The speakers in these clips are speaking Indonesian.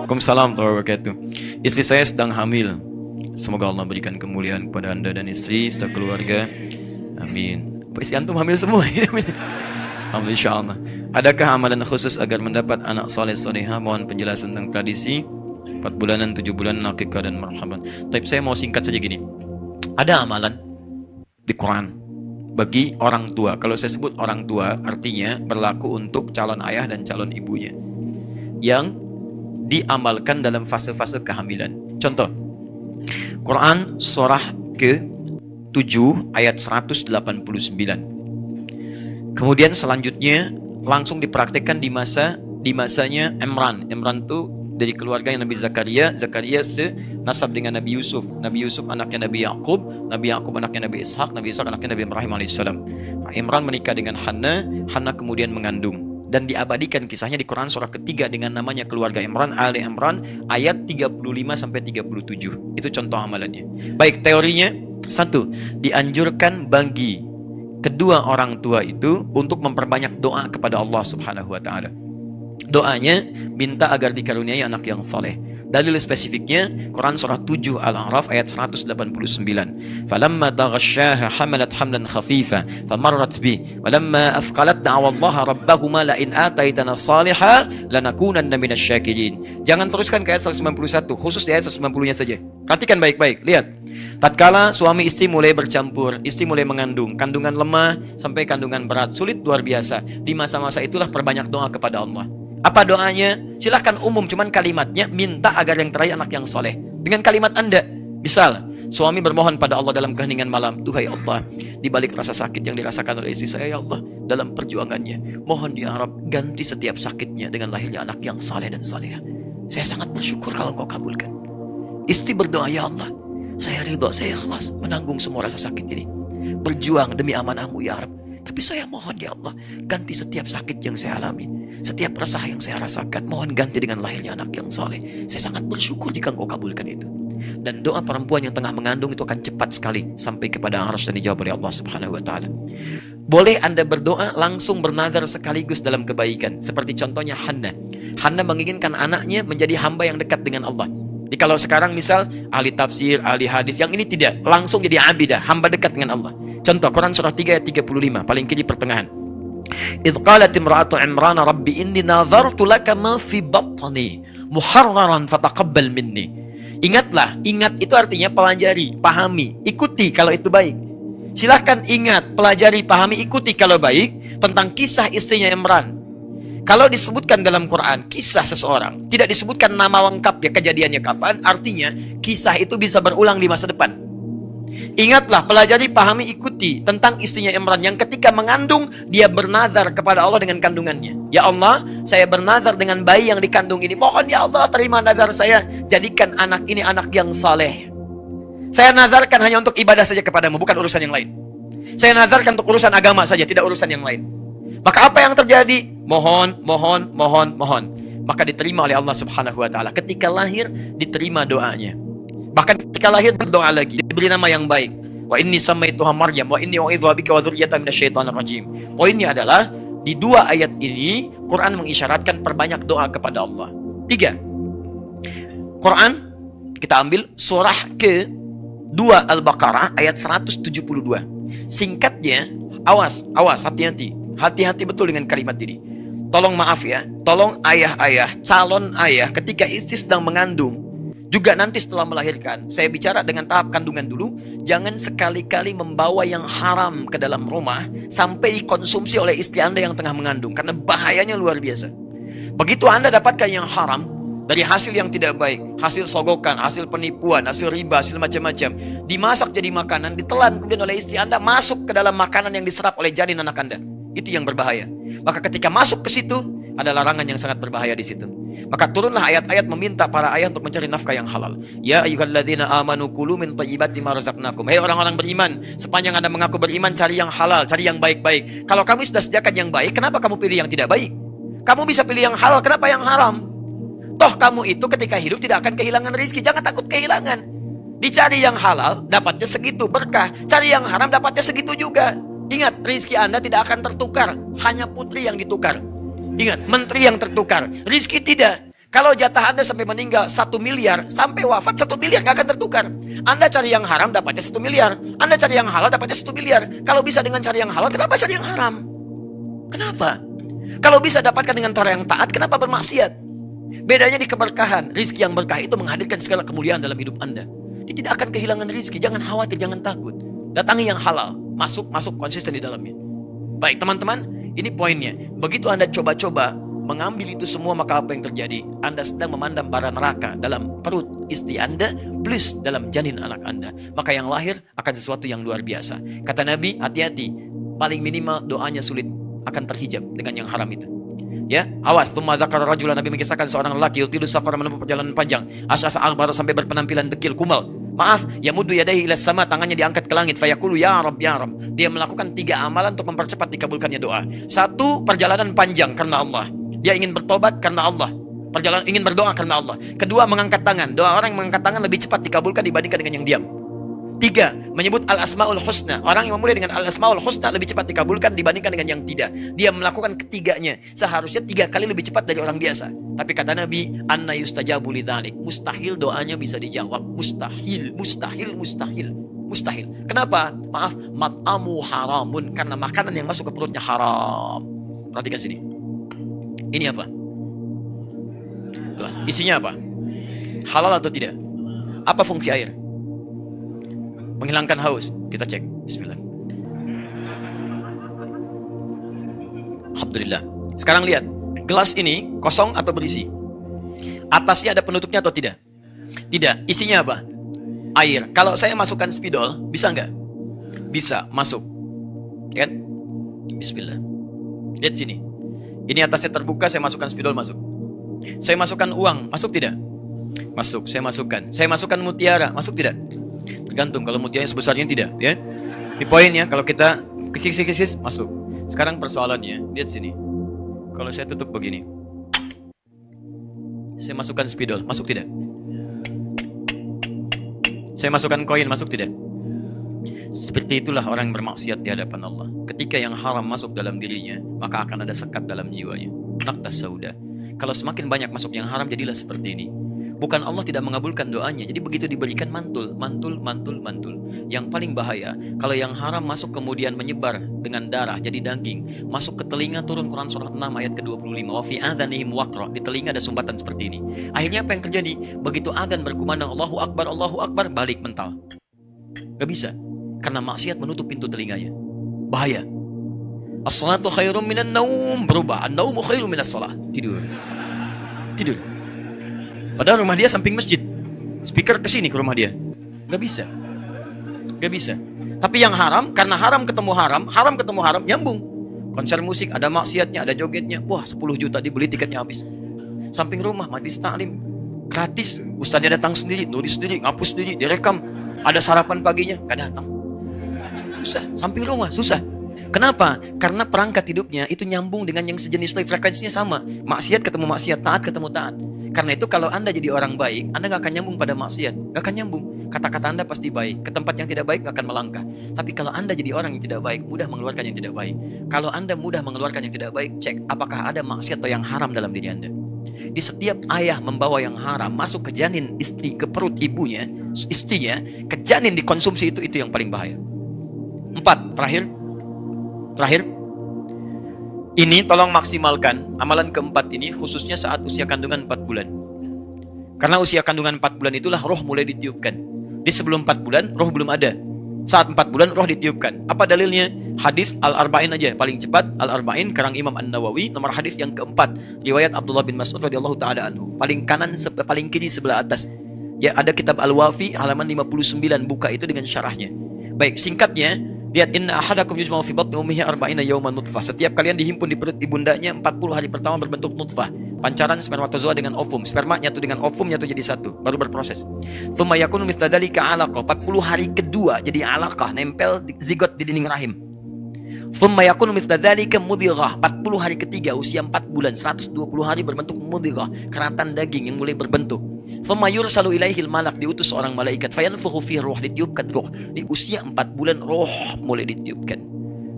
Waalaikumsalam warahmatullahi wabarakatuh. Istri saya sedang hamil. Semoga Allah berikan kemuliaan kepada anda dan istri serta keluarga. Amin. Istri antum hamil semua? Alhamdulillah, insyaallah. Adakah amalan khusus agar mendapat anak saleh salehah? Mohon penjelasan tentang tradisi 4 bulanan, 7 bulan, akikah dan marhaban. Tapi saya mau singkat saja gini. Ada amalan di Quran bagi orang tua. Kalau saya sebut orang tua, artinya berlaku untuk calon ayah dan calon ibunya, yang diamalkan dalam fase-fase kehamilan. Contoh, Quran surah ke-7 ayat 189. Kemudian selanjutnya langsung dipraktikkan di masanya Imran. Imran itu dari keluarga Nabi Zakaria. Zakaria senasab dengan Nabi Yusuf. Nabi Yusuf anaknya Nabi Yakub. Nabi Yakub anaknya Nabi Ishak. Nabi Ishak anaknya Nabi Ibrahim alaihissalam. Imran menikah dengan Hannah. Hannah kemudian mengandung. Dan diabadikan kisahnya di Quran surah ketiga dengan namanya keluarga Imran, Ali Imran, ayat 35-37. Itu contoh amalannya. Baik, teorinya. 1. Dianjurkan bagi kedua orang tua itu untuk memperbanyak doa kepada Allah Subhanahu wa taala. Doanya minta agar dikaruniai anak yang saleh. Dalil spesifiknya Quran surah 7 Al-A'raf ayat 189. Falamma taghasyaha hamalat hamlan khafifa famarrat bi walamma athqalat da'wa Allah rabbahuma la in ataitana salihah lanakunanna minasyakirin. Jangan teruskan ke ayat 191, khusus di ayat 190-nya saja. Perhatikan baik-baik, lihat. Tatkala suami istri mulai bercampur, istri mulai mengandung, kandungan lemah sampai kandungan berat, sulit luar biasa. Di masa-masa itulah perbanyak doa kepada Allah. Apa doanya? Silahkan umum, cuman kalimatnya minta agar yang terakhir anak yang soleh. Dengan kalimat Anda, misal suami bermohon pada Allah dalam keheningan malam, Duhai Allah, di balik rasa sakit yang dirasakan oleh istri saya, ya Allah, dalam perjuangannya, mohon ya Rabb, ganti setiap sakitnya dengan lahirnya anak yang saleh dan salehah. Saya sangat bersyukur kalau Engkau kabulkan. Istri berdoa, ya Allah, saya ridho, saya ikhlas menanggung semua rasa sakit ini, berjuang demi amanah-Mu ya Rabb. Tapi saya mohon ya Allah, ganti setiap sakit yang saya alami, setiap resah yang saya rasakan, mohon ganti dengan lahirnya anak yang saleh. Saya sangat bersyukur jika Engkau kabulkan itu. Dan doa perempuan yang tengah mengandung itu akan cepat sekali sampai kepada arsy dan dijawab oleh Allah Subhanahu wa taala. Boleh Anda berdoa langsung bernazar sekaligus dalam kebaikan. Seperti contohnya Hannah. Hannah menginginkan anaknya menjadi hamba yang dekat dengan Allah. Jadi kalau sekarang misal ahli tafsir, ahli hadis, yang ini tidak, langsung jadi abidah, hamba dekat dengan Allah. Contoh Quran surah 3 ayat 35, paling kiri pertengahan. Idh qalat imra'atu Imran rabbi inni nadhartu laka ma fi batni muharraran fataqabbal minni. Ingatlah, ingat itu artinya pelajari, pahami, ikuti kalau itu baik. Silahkan ingat, pelajari, pahami, ikuti kalau baik tentang kisah istrinya Imran. Kalau disebutkan dalam Quran kisah seseorang, tidak disebutkan nama lengkap ya, kejadiannya kapan, artinya kisah itu bisa berulang di masa depan. Ingatlah, pelajari, pahami, ikuti tentang istrinya Imran yang ketika mengandung dia bernazar kepada Allah dengan kandungannya. Ya Allah, saya bernazar dengan bayi yang dikandung ini. Mohon ya Allah terima nazar saya, jadikan anak ini anak yang saleh. Saya nazarkan hanya untuk ibadah saja kepadamu, bukan urusan yang lain. Saya nazarkan untuk urusan agama saja, tidak urusan yang lain. Maka apa yang terjadi? Mohon. Maka diterima oleh Allah Subhanahu wa taala. Ketika lahir diterima doanya. Bahkan ketika lahir berdoa lagi, diberi nama yang baik. Wa inni samaituha Maryam wa inni u'idzuha bika wa dzurriyyataha minasyaitonir rajim. Poinnya adalah di dua ayat ini Quran mengisyaratkan perbanyak doa kepada Allah. 3. Quran kita ambil surah ke-2 Al-Baqarah ayat 172. Singkatnya, awas, hati-hati. Hati-hati betul dengan kalimat ini. Tolong maaf ya, tolong ayah-ayah, calon ayah ketika istri sedang mengandung, juga nanti setelah melahirkan, saya bicara dengan tahap kandungan dulu, jangan sekali-kali membawa yang haram ke dalam rumah sampai dikonsumsi oleh istri Anda yang tengah mengandung, karena bahayanya luar biasa. Begitu Anda dapatkan yang haram dari hasil yang tidak baik, hasil sogokan, hasil penipuan, hasil riba, hasil macam-macam, dimasak jadi makanan, ditelan kemudian oleh istri Anda, masuk ke dalam makanan yang diserap oleh janin anak Anda. Itu yang berbahaya. Maka ketika masuk ke situ ada larangan yang sangat berbahaya di situ. Maka turunlah ayat-ayat meminta para ayah untuk mencari nafkah yang halal. Ya ayyuhalladzina amanu kulu min thayyibati ma razaqnakum. Hei orang-orang beriman, sepanjang Anda mengaku beriman, cari yang halal, cari yang baik-baik. Kalau kamu sudah sediakan yang baik, kenapa kamu pilih yang tidak baik? Kamu bisa pilih yang halal, kenapa yang haram? Toh kamu itu ketika hidup tidak akan kehilangan rezeki. Jangan takut kehilangan. Dicari yang halal, dapatnya segitu berkah. Cari yang haram, dapatnya segitu juga. Ingat, rezeki Anda tidak akan tertukar. Hanya putri yang ditukar. Ingat, menteri yang tertukar. Rezeki tidak. Kalau jatah Anda sampai meninggal 1 miliar, sampai wafat 1 miliar nggak akan tertukar. Anda cari yang haram dapatnya 1 miliar. Anda cari yang halal dapatnya 1 miliar. Kalau bisa dengan cari yang halal, kenapa cari yang haram? Kenapa? Kalau bisa dapatkan dengan cara yang taat, kenapa bermaksiat? Bedanya di keberkahan. Rizki yang berkah itu menghadirkan segala kemuliaan dalam hidup Anda. Dia tidak akan kehilangan rizki. Jangan khawatir, jangan takut. Datangi yang halal. Masuk konsisten di dalamnya. Baik teman-teman, ini poinnya. Begitu Anda coba-coba mengambil itu semua, maka apa yang terjadi? Anda sedang memandang bara neraka dalam perut istri Anda plus dalam janin anak Anda. Maka yang lahir akan sesuatu yang luar biasa. Kata Nabi, hati-hati. Paling minimal doanya sulit akan terhijab dengan yang haram itu. Ya, awas. Tsumma dzakara rajulan, Nabi mengisahkan seorang lelaki yutilu safar, menempuh perjalanan panjang, as'asa aghbara, sampai berpenampilan dekil kumal. Maaf, yamuddu yadayhi ila sama, tangannya diangkat ke langit, fayaqulu ya Rabb ya Rabb. Dia melakukan 3 amalan untuk mempercepat dikabulkannya doa. 1, perjalanan panjang karena Allah. Dia ingin bertobat karena Allah. Perjalanan ingin berdoa karena Allah. 2, mengangkat tangan. Doa orang yang mengangkat tangan lebih cepat dikabulkan dibandingkan dengan yang diam. 3, menyebut al-asmaul husna. Orang yang memulai dengan al-asmaul husna lebih cepat dikabulkan dibandingkan dengan yang tidak. Dia melakukan ketiganya. Seharusnya 3 kali lebih cepat dari orang biasa. Tapi kata Nabi, anna yustajabu lidzalik. Mustahil doanya bisa dijawab. Mustahil, mustahil, mustahil. Mustahil. Kenapa? Maaf, mat'amu haramun. Karena makanan yang masuk ke perutnya haram. Perhatikan sini. Ini apa? Gelas. Isinya apa? Halal atau tidak? Apa fungsi air? Menghilangkan haus. Kita cek. Bismillah. Alhamdulillah. Sekarang lihat. Gelas ini kosong atau berisi? Atasnya ada penutupnya atau tidak? Tidak. Isinya apa? Air. Kalau saya masukkan spidol, bisa nggak? Bisa. Masuk. Kan? Bismillah. Lihat sini. Ini atasnya terbuka, saya masukkan spidol, masuk. Saya masukkan uang, masuk tidak? Masuk, saya masukkan. Saya masukkan mutiara, masuk tidak? Tergantung, kalau mutiara sebesarnya tidak, ya. Di poinnya, kalau kita kikis-kikis, masuk. Sekarang persoalannya, lihat sini. Kalau saya tutup begini, saya masukkan spidol, masuk tidak? Saya masukkan koin, masuk tidak? Seperti itulah orang yang bermaksiat di hadapan Allah. Ketika yang haram masuk dalam dirinya, maka akan ada sekat dalam jiwanya. Naqtas sauda. Kalau semakin banyak masuk yang haram, jadilah seperti ini. Bukan Allah tidak mengabulkan doanya. Jadi begitu diberikan mantul. Yang paling bahaya, kalau yang haram masuk kemudian menyebar dengan darah, jadi daging. Masuk ke telinga, turun Quran surah 6 ayat ke-25. Wa fi adhanihim waqra. Di telinga ada sumbatan seperti ini. Akhirnya apa yang terjadi? Begitu adzan berkumandang Allahu Akbar, balik mental. Gak bisa. Karena maksiat menutup pintu telinganya. Bahaya. As-salatu khairum minan naum. Berubah. An-naumu khairum minas salah. Tidur. Padahal rumah dia samping masjid. Speaker kesini ke rumah dia. Gak bisa. Tapi yang haram, karena haram ketemu haram, nyambung. Konser musik, ada maksiatnya, ada jogetnya. Wah, 10 juta dibeli, tiketnya habis. Samping rumah, majlis taklim. Gratis. Ustaznya datang sendiri, nulis sendiri, ngapus sendiri, direkam. Ada sarapan paginya, gak datang. Susah, samping rumah, susah. Kenapa? Karena perangkat hidupnya itu nyambung dengan yang sejenis, frekuensinya sama. Maksiat ketemu maksiat, taat ketemu taat. Karena itu kalau Anda jadi orang baik, Anda gak akan nyambung pada maksiat. Gak akan nyambung. Kata-kata Anda pasti baik. Ke tempat yang tidak baik gak akan melangkah. Tapi kalau Anda jadi orang yang tidak baik, mudah mengeluarkan yang tidak baik. Kalau Anda mudah mengeluarkan yang tidak baik, cek apakah ada maksiat atau yang haram dalam diri Anda. Di setiap ayah membawa yang haram masuk ke janin istri, ke perut ibunya, istrinya, ke janin dikonsumsi, itu yang paling bahaya. 4, terakhir, ini tolong maksimalkan amalan keempat ini khususnya saat usia kandungan 4 bulan. Karena usia kandungan 4 bulan itulah roh mulai ditiupkan. Di sebelum 4 bulan roh belum ada. Saat 4 bulan roh ditiupkan. Apa dalilnya? Hadis Al-Arba'in aja paling cepat. Al-Arba'in karang Imam An-Nawawi, nomor hadis yang keempat, riwayat Abdullah bin Mas'ud radhiyallahu taala anhu. Paling kanan, paling kiri sebelah atas. Ya, ada kitab Al-Wafi halaman 59, buka itu dengan syarahnya. Baik, singkatnya, lihat, inna ahadakum yujma'u fi batni ummihi arba'ina yawman nutfah. Setiap kalian dihimpun di perut ibundanya 40 hari pertama berbentuk nutfah. Pancaran spermatozoa dengan ovum. Sperma nyatu dengan ovum nyatu jadi satu, baru berproses. Tsumma yakunu mithla dzalika 'alaqah. 40 hari kedua jadi 'alaqah, nempel di zigot di dinding rahim. Tsumma yakunu mithla dzalika mudghah. 40 hari ketiga usia 4 bulan, 120 hari berbentuk mudghah, keratan daging yang mulai berbentuk. Tsumma yursalu ilaihil malak, diutus seorang malaikat, fayanfukhu fihi ruh, ditiupkan ruh. Di usia 4 bulan roh mulai ditiupkan.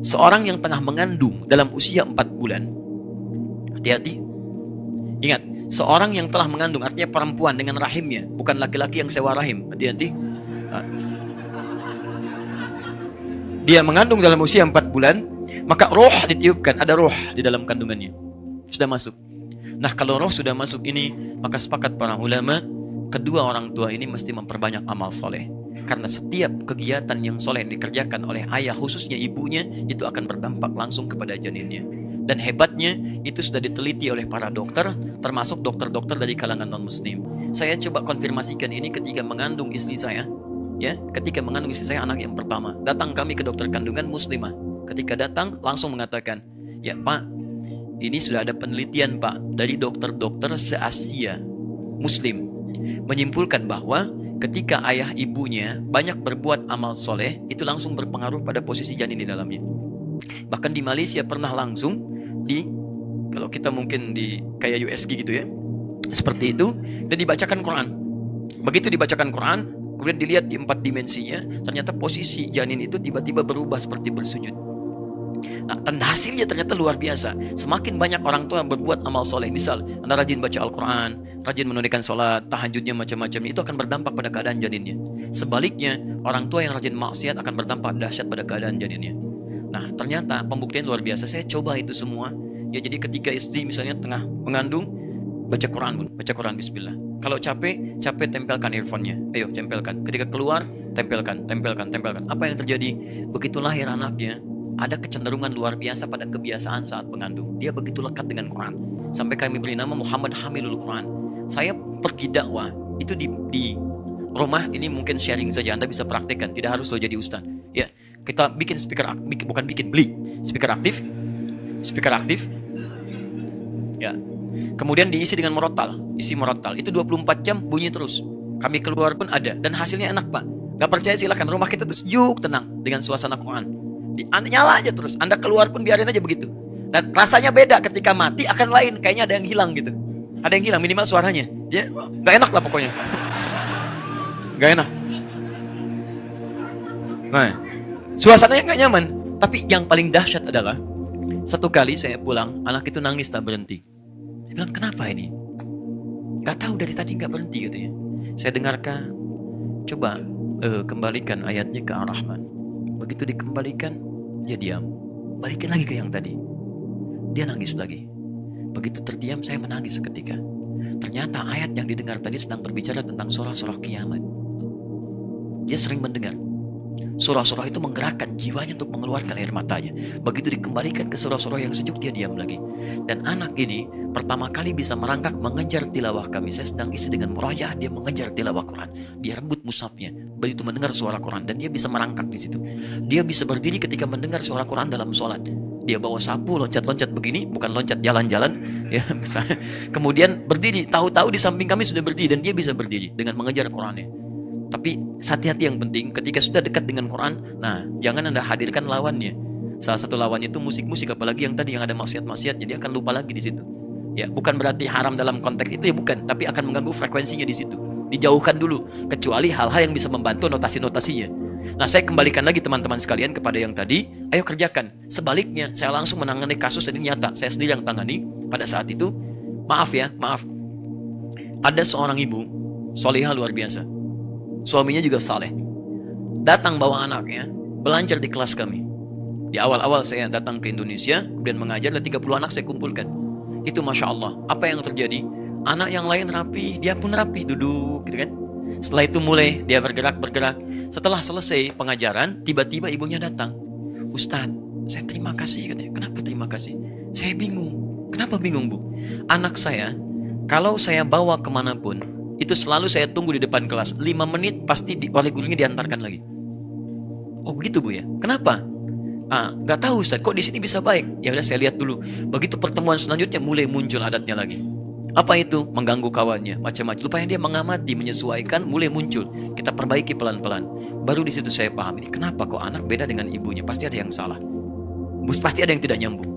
Seorang yang tengah mengandung dalam usia 4 bulan, hati-hati. Ingat, Seorang yang telah mengandung, artinya perempuan dengan rahimnya, bukan laki-laki yang sewa rahim. Hati-hati. Dia mengandung dalam usia 4 bulan, maka roh ditiupkan, ada roh di dalam kandungannya. Sudah masuk. Nah, kalau roh sudah masuk ini, maka sepakat para ulama, kedua orang tua ini mesti memperbanyak amal soleh. Karena setiap kegiatan yang soleh yang dikerjakan oleh ayah, khususnya ibunya, itu akan berdampak langsung kepada janinnya. Dan hebatnya, itu sudah diteliti oleh para dokter, termasuk dokter-dokter dari kalangan non-muslim. Saya coba konfirmasikan ini ketika mengandung istri saya. Ya, ketika mengandung istri saya anak yang pertama, datang kami ke dokter kandungan muslimah. Ketika datang, langsung mengatakan, ya Pak, ini sudah ada penelitian Pak, dari dokter-dokter se-Asia Muslim, menyimpulkan bahwa ketika ayah ibunya banyak berbuat amal soleh, itu langsung berpengaruh pada posisi janin di dalamnya. Bahkan di Malaysia pernah langsung kalau kita mungkin di kayak USG gitu ya, seperti itu, dan dibacakan Quran. Begitu dibacakan Quran, kemudian dilihat di 4 dimensinya, ternyata posisi janin itu tiba-tiba berubah seperti bersujud. Nah, dan hasilnya ternyata luar biasa. Semakin banyak orang tua berbuat amal soleh, misal Anda rajin baca Al-Quran, rajin menunaikan sholat, tahajudnya macam-macam, itu akan berdampak pada keadaan janinnya. Sebaliknya, orang tua yang rajin maksiat akan berdampak dahsyat pada keadaan janinnya. Nah, ternyata pembuktian luar biasa. Saya coba itu semua. Ya, jadi ketika istri misalnya tengah mengandung, baca Quran Bun, baca Quran bismillah. Kalau capek tempelkan earphone-nya. Ayo, tempelkan. Ketika keluar, tempelkan. Apa yang terjadi? Begitu lahir anaknya, ada kecenderungan luar biasa pada kebiasaan saat mengandung. Dia begitu lekat dengan Quran. Sampai kami beri nama Muhammad Hamilul Quran. Saya pergi dakwah, itu di rumah ini mungkin sharing saja, Anda bisa praktekkan, tidak harus lo jadi ustaz. Ya, kita bikin beli speaker aktif. Ya. Kemudian diisi dengan isi murattal. Itu 24 jam bunyi terus. Kami keluar pun ada dan hasilnya enak, Pak. Gak percaya silahkan, rumah kita tuh sejuk, tenang dengan suasana Quran. Nyala aja terus. Anda keluar pun biarin aja begitu. Dan rasanya beda, ketika mati akan lain, kayaknya ada yang hilang gitu. Ada yang hilang minimal suaranya. Dia gak enak lah pokoknya. Gak enak. Nah, suasananya gak nyaman. Tapi yang paling dahsyat adalah satu kali saya pulang, anak itu nangis tak berhenti. Dia bilang, kenapa ini? Gak tahu dari tadi gak berhenti katanya. Saya dengarkan, coba kembalikan ayatnya ke Ar-Rahman. Begitu dikembalikan, dia diam. Balikin lagi ke yang tadi. Dia nangis lagi. Begitu terdiam, saya menangis seketika. Ternyata ayat yang didengar tadi sedang berbicara tentang surah-surah kiamat. Dia sering mendengar. Surah-surah itu menggerakkan jiwanya untuk mengeluarkan air matanya. Begitu dikembalikan ke surah-surah yang sejuk, dia diam lagi. Dan anak ini pertama kali bisa merangkak mengejar tilawah kami. Saya sedang isi dengan murajaah, dia mengejar tilawah Quran. Dia rebut mushafnya. Begitu mendengar suara Quran, dan dia bisa merangkak di situ. Dia bisa berdiri ketika mendengar suara Quran dalam sholat. Dia bawa sapu, loncat-loncat begini, bukan loncat jalan-jalan, ya misalnya. Kemudian berdiri, tahu-tahu di samping kami sudah berdiri, dan dia bisa berdiri dengan mengejar Qurannya. Tapi hati-hati yang penting, ketika sudah dekat dengan Quran, nah jangan Anda hadirkan lawannya. Salah satu lawannya itu musik-musik, apalagi yang tadi yang ada maksiat-maksiatnya, dia akan lupa lagi di situ. Ya, bukan berarti haram dalam konteks itu, ya bukan, tapi akan mengganggu frekuensinya di situ. Dijauhkan dulu, kecuali hal-hal yang bisa membantu notasi-notasinya. Nah, saya kembalikan lagi teman-teman sekalian kepada yang tadi, ayo kerjakan. Sebaliknya, saya langsung menangani kasus ini nyata, saya sendiri yang tangani pada saat itu. Maaf. Ada seorang ibu, solehah luar biasa. Suaminya juga saleh. Datang bawa anaknya, belajar di kelas kami. Di awal-awal saya datang ke Indonesia, kemudian mengajar, dan 30 anak saya kumpulkan. Itu Masya Allah. Apa yang terjadi? Anak yang lain rapi, dia pun rapi, duduk gitu kan. Setelah itu mulai dia bergerak. Setelah selesai pengajaran, tiba-tiba ibunya datang. Ustadz, saya terima kasih katanya. Kenapa terima kasih? Saya bingung. Kenapa bingung, Bu? Anak saya, kalau saya bawa kemanapun, itu selalu saya tunggu di depan kelas. 5 menit pasti oleh gurunya diantarkan lagi. Oh begitu, Bu ya? Kenapa? Gak tahu Ustaz, kok di sini bisa baik? Ya udah, saya lihat dulu. Begitu pertemuan selanjutnya mulai muncul adatnya lagi. Apa itu? Mengganggu kawannya, macam-macam. Lupa yang dia mengamati, menyesuaikan, mulai muncul. Kita perbaiki pelan-pelan. Baru di situ saya paham ini. Kenapa kok anak beda dengan ibunya? Pasti ada yang salah. Pasti ada yang tidak nyambung.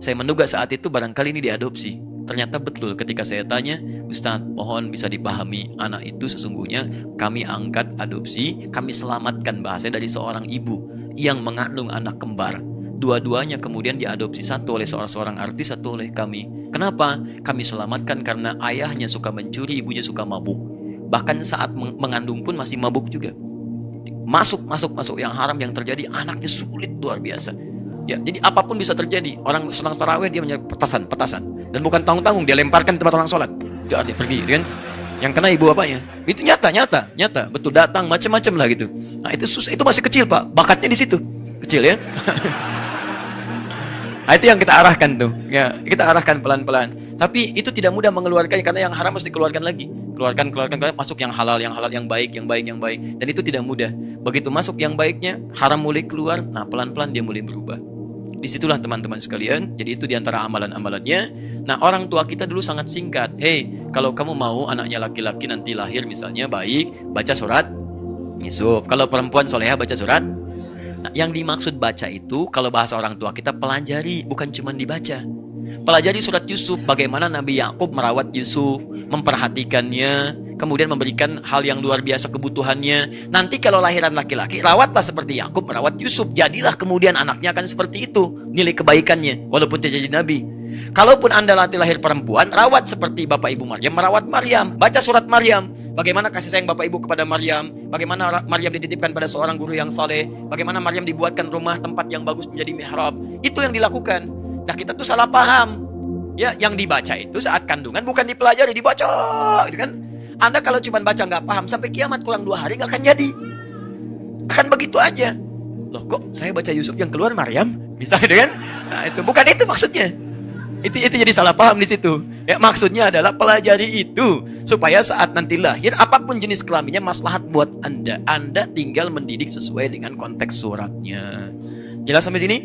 Saya menduga saat itu barangkali ini diadopsi. Ternyata betul ketika saya tanya, Ustadz, mohon bisa dipahami, anak itu sesungguhnya kami angkat adopsi, kami selamatkan bahasa dari seorang ibu yang mengandung anak kembar. dua-duanya kemudian diadopsi, satu oleh seorang artis, satu oleh kami. Kenapa? Kami selamatkan karena ayahnya suka mencuri, ibunya suka mabuk. Bahkan saat mengandung pun masih mabuk juga. Masuk yang haram yang terjadi, anaknya sulit luar biasa. Ya, jadi apapun bisa terjadi. Orang sedang tarawih dia menyebut petasan, dan bukan tanggung-tanggung dia lemparkan ke tempat orang sholat. Dia pergi, kan? Yang kena ibu bapaknya. Itu nyata, betul, datang macam-macam lah gitu. Nah, itu masih kecil, Pak. Bakatnya di situ. Kecil ya. Nah, itu yang kita arahkan tuh. Ya, kita arahkan pelan-pelan. Tapi itu tidak mudah mengeluarkannya karena yang haram harus dikeluarkan lagi. Keluarkan, masuk yang halal, yang baik. Dan itu tidak mudah. Begitu masuk yang baiknya, haram mulai keluar. Nah, pelan-pelan dia mulai berubah. Disitulah teman-teman sekalian. Jadi itu diantara amalan-amalannya. Nah, orang tua kita dulu sangat singkat. Hey, kalau kamu mau anaknya laki-laki nanti lahir misalnya baik, baca surat Yusuf. Kalau perempuan solehah baca surat. Nah, yang dimaksud baca itu kalau bahasa orang tua kita pelajari, bukan cuma dibaca. Pelajari surat Yusuf, bagaimana Nabi Yakub merawat Yusuf, memperhatikannya, kemudian memberikan hal yang luar biasa kebutuhannya. Nanti kalau lahiran laki-laki, rawatlah seperti Yakub merawat Yusuf. Jadilah kemudian anaknya akan seperti itu, nilai kebaikannya, walaupun tidak jadi Nabi. Kalaupun Anda lahir perempuan, rawat seperti Bapak Ibu Maryam merawat Maryam. Baca surat Maryam. Bagaimana kasih sayang Bapak Ibu kepada Maryam, bagaimana Maryam dititipkan pada seorang guru yang saleh, bagaimana Maryam dibuatkan rumah tempat yang bagus menjadi mihrab. Itu yang dilakukan. Nah, kita tuh salah paham. Ya, yang dibaca itu saat kandungan bukan dipelajari, dibaca, gitu kan? Anda kalau cuma baca nggak paham, sampai kiamat kurang 2 hari nggak akan jadi. Akan begitu aja. Loh, kok saya baca Yusuf yang keluar Maryam? Misalnya, kan? Nah, itu bukan itu maksudnya. Itu jadi salah paham di situ. Ya, maksudnya adalah pelajari itu supaya saat nanti lahir apapun jenis kelaminnya maslahat buat Anda. Anda tinggal mendidik sesuai dengan konteks suratnya. Jelas sampai sini?